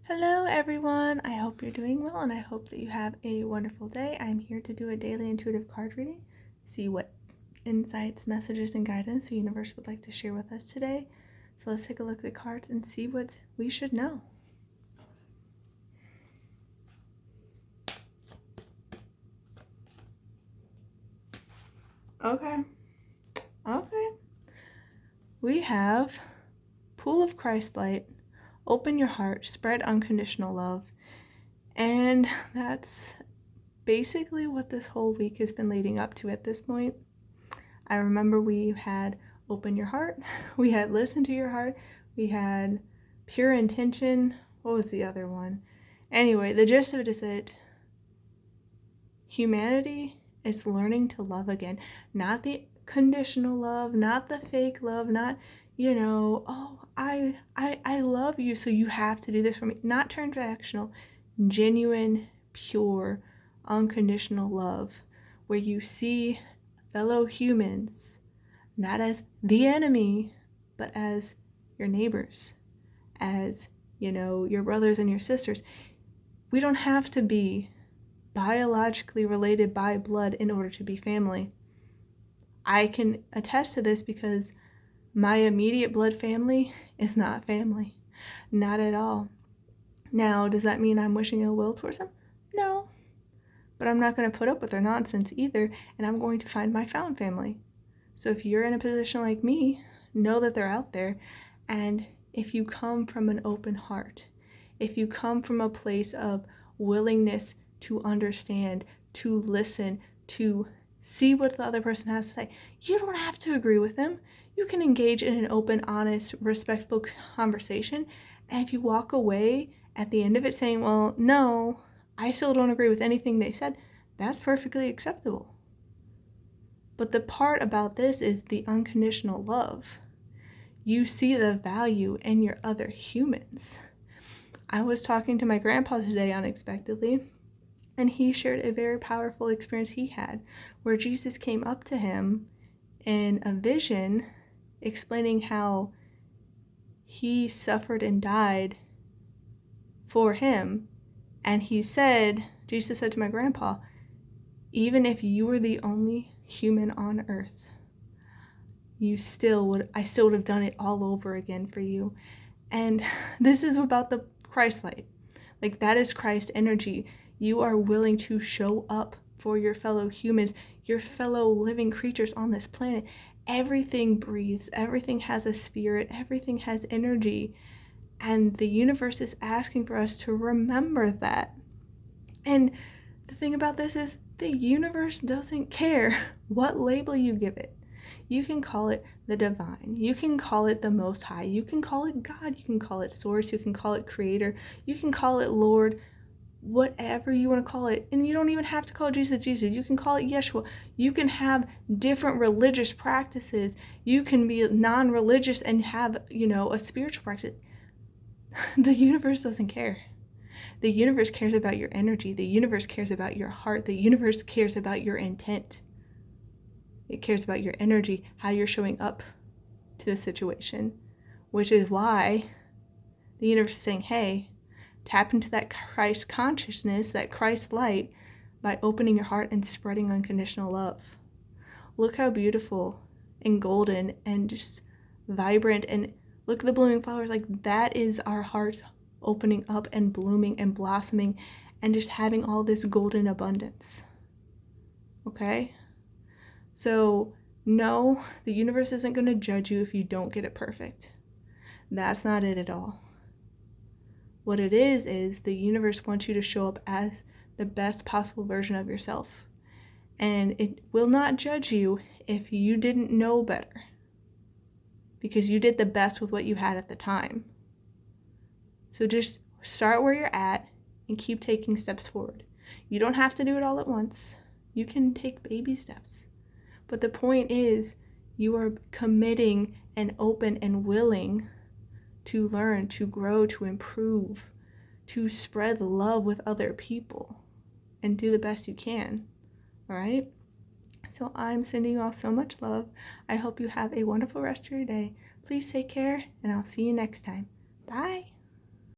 Hello everyone, I hope you're doing well and I hope that you have a wonderful day. I'm here to do a daily intuitive card reading, see what insights, messages, and guidance the universe would like to share with us today. So let's take a look at the cards and see what we should know. Okay. We have Pool of Christ Light, Open Your Heart, Spread Unconditional Love. And that's basically what this whole week has been leading up to at this point. I remember we had Open Your Heart, we had Listen to Your Heart, we had Pure Intention. What was the other one? Anyway, the gist of it is that humanity is learning to love again. Not the conditional love, not the fake love, not, oh, I love you, so you have to do this for me. Not transactional, genuine, pure, unconditional love, where you see fellow humans not as the enemy, but as your neighbors, as, your brothers and your sisters. We don't have to be biologically related by blood in order to be family. I can attest to this because my immediate blood family is not family. Not at all. Now, does that mean I'm wishing ill will towards them? No. But I'm not going to put up with their nonsense either, and I'm going to find my found family. So if you're in a position like me, know that they're out there. And if you come from an open heart, if you come from a place of willingness to understand, to listen, to see what the other person has to say, you don't have to agree with them. You can engage in an open, honest, respectful conversation. And if you walk away at the end of it saying, well, no, I still don't agree with anything they said, that's perfectly acceptable. But the part about this is the unconditional love. You see the value in your other humans. I was talking to my grandpa today unexpectedly, and he shared a very powerful experience he had where Jesus came up to him in a vision explaining how he suffered and died for him. And Jesus said to my grandpa, even if you were the only human on earth, I still would have done it all over again for you. And this is about the Christ light. Like, that is Christ energy. You are willing to show up for your fellow humans, your fellow living creatures on this planet. Everything breathes, everything has a spirit, everything has energy. And the universe is asking for us to remember that. And the thing about this is the universe doesn't care what label you give it. You can call it the divine. You can call it the Most High. You can call it God. You can call it Source. You can call it Creator. You can call it Lord. Whatever you want to call it. And you don't even have to call Jesus Jesus. You can call it Yeshua. You can have different religious practices. You can be non-religious and have, a spiritual practice. The universe doesn't care. The universe cares about your energy. The universe cares about your heart. The universe cares about your intent. It cares about your energy, how you're showing up to the situation, which is why the universe is saying, hey, tap into that Christ consciousness, that Christ light, by opening your heart and spreading unconditional love. Look how beautiful and golden and just vibrant, and look at the blooming flowers. Like, that is our hearts opening up and blooming and blossoming and just having all this golden abundance. Okay? So, no, the universe isn't going to judge you if you don't get it perfect. That's not it at all. What it is the universe wants you to show up as the best possible version of yourself. And it will not judge you if you didn't know better, because you did the best with what you had at the time. So just start where you're at and keep taking steps forward. You don't have to do it all at once. You can take baby steps. But the point is, you are committing and open and willing to learn, to grow, to improve, to spread love with other people and do the best you can. All right? So I'm sending you all so much love. I hope you have a wonderful rest of your day. Please take care, and I'll see you next time. Bye.